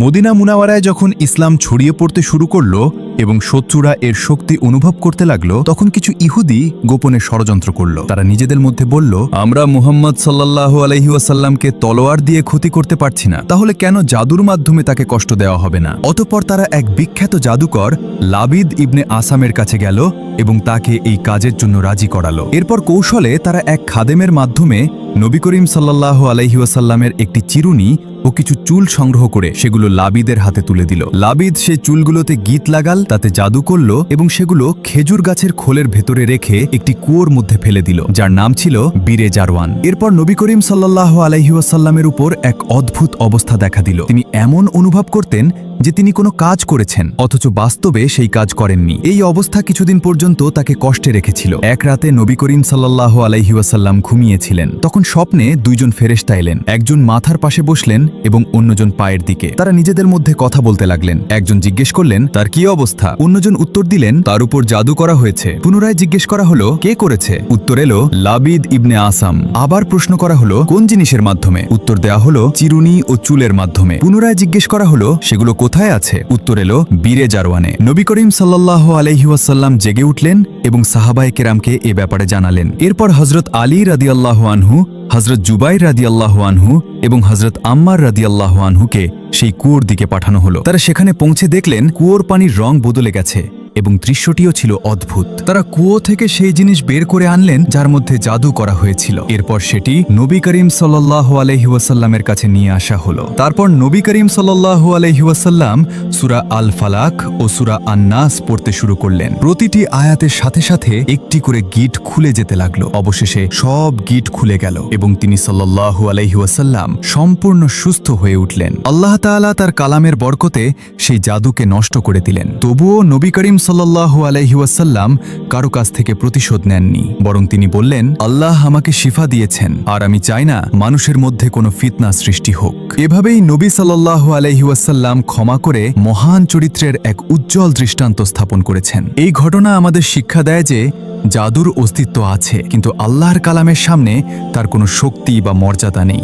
Medina মুনাওয়ারায় যখন ইসলাম ছড়িয়ে পড়তে শুরু করল এবং শত্রুরা এর শক্তি অনুভব করতে লাগলো, তখন কিছু ইহুদি গোপনে ষড়যন্ত্র করল। তারা নিজেদের মধ্যে বলল, আমরা মুহাম্মদ সাল্লাল্লাহু আলাইহি ওয়াসাল্লামকে তলোয়ার দিয়ে ক্ষতি করতে পারছি না, তাহলে কেন জাদুর মাধ্যমে তাকে কষ্ট দেওয়া হবে না? অতঃপর তারা এক বিখ্যাত জাদুকর লাবিদ ইবনে আসামের কাছে গেল এবং তাকে এই কাজের জন্য রাজি করালো। এরপর কৌশলে তারা এক খাদেমের মাধ্যমে নবী করিম সাল্লাল্লাহু আলাইহি ওয়াসাল্লামের একটি চিরুনি ও কিছু চুল সংগ্রহ করে সেগুলো লাবিদের হাতে তুলে দিল। লাবিদ সেই চুলগুলোতে গীত লাগাল, তাতে জাদু করল এবং সেগুলো খেজুর গাছের খোলের ভেতরে রেখে একটি কুয়োর মধ্যে ফেলে দিল, যার নাম ছিল বীরে জারওয়ান। এরপর নবী করিম সাল্লাল্লাহু আলাইহি ওয়াসাল্লামের উপর এক অদ্ভুত অবস্থা দেখা দিল। তিনি এমন অনুভব করতেন যে তিনি কোনো কাজ করেছেন, অথচ বাস্তবে সেই কাজ করেননি। এই অবস্থা কিছুদিন পর্যন্ত তাকে কষ্টে রেখেছিল। এক রাতে নবী করিম সাল্লাল্লাহু আলাইহি ওয়াসাল্লাম ঘুমিয়েছিলেন। তখন স্বপ্নে দুইজন ফেরেশতা এলেন। একজন মাথার পাশে বসলেন এবং অন্যজন পায়ের দিকে। তারা নিজেদের মধ্যে কথা বলতে লাগলেন। একজন জিজ্ঞেস করলেন, তার কি অবস্থা? অন্যজন উত্তর দিলেন, তার উপর জাদু করা হয়েছে। পুনরায় জিজ্ঞেস করা হলো, কে করেছে? উত্তর এলো, লাবিদ ইবনে আসাম। আবার প্রশ্ন করা হলো, কোন জিনিসের মাধ্যমে? উত্তর দেয়া হলো, চিরুনি ও চুলের মাধ্যমে। পুনরায় জিজ্ঞেস করা হলো, সেগুলো কোথায় আছে? উত্তর এলো, বীরে জারওয়ানে। নবী করিম সাল্লাল্লাহু আলাইহি ওয়াসাল্লাম জেগে উঠলেন এবং সাহাবায়ে কেরামকে এ ব্যাপারে জানালেন। এরপর হযরত আলী রাদিয়াল্লাহু আনহু, হযরত জুবাইর রাদিয়াল্লাহু আনহু এবং হযরত আম্মার রাদিয়াল্লাহু আনহুকে সেই কুয়োর দিকে পাঠানো হলো। তারা সেখানে পৌঁছে দেখলেন কুয়োর পানির রং বদলে গেছে এবং দৃশ্যটিও ছিল অদ্ভুত। তারা কুয়ো থেকে সেই জিনিস বের করে আনলেন যার মধ্যে জাদু করা হয়েছিল। এরপর সেটি নবী করিম সাল্লাল্লাহু আলাইহি ওয়াসাল্লামের কাছে নিয়ে আসা হলো। তারপর নবী করিম সাল্লাল্লাহু আলাইহি ওয়াসাল্লাম সূরা আল ফালাক ও সূরা আন-নাস পড়তে শুরু করলেন। প্রতিটি আয়াতের সাথে সাথে একটি করে গিট খুলে যেতে লাগলো। অবশেষে সব গিট খুলে গেল এবং তিনি সাল্লাল্লাহু আলাইহি ওয়াসাল্লাম সম্পূর্ণ সুস্থ হয়ে উঠলেন। আল্লাহ তাআলা তার কালামের বরকতে সেই জাদুকে নষ্ট করে দিলেন। তবুও নবী করিম সাল্লাল্লাহু আলাইহি ওয়াসাল্লাম কারো কাছ থেকে প্রতিশোধ নেননি, বরং তিনি বললেন, আল্লাহ আমাকে শিফা দিয়েছেন আর আমি চাই না মানুষের মধ্যে কোনো ফিতনা সৃষ্টি হোক। এভাবেই নবী সাল্লাল্লাহু আলাইহি ওয়াসাল্লাম ক্ষমা করে মহান চরিত্রের এক উজ্জ্বল দৃষ্টান্ত স্থাপন করেছেন। এই ঘটনা আমাদের শিক্ষা দেয় যে জাদুর অস্তিত্ব আছে, কিন্তু আল্লাহর কালামের সামনে তার কোনো শক্তি বা মর্যাদা নেই।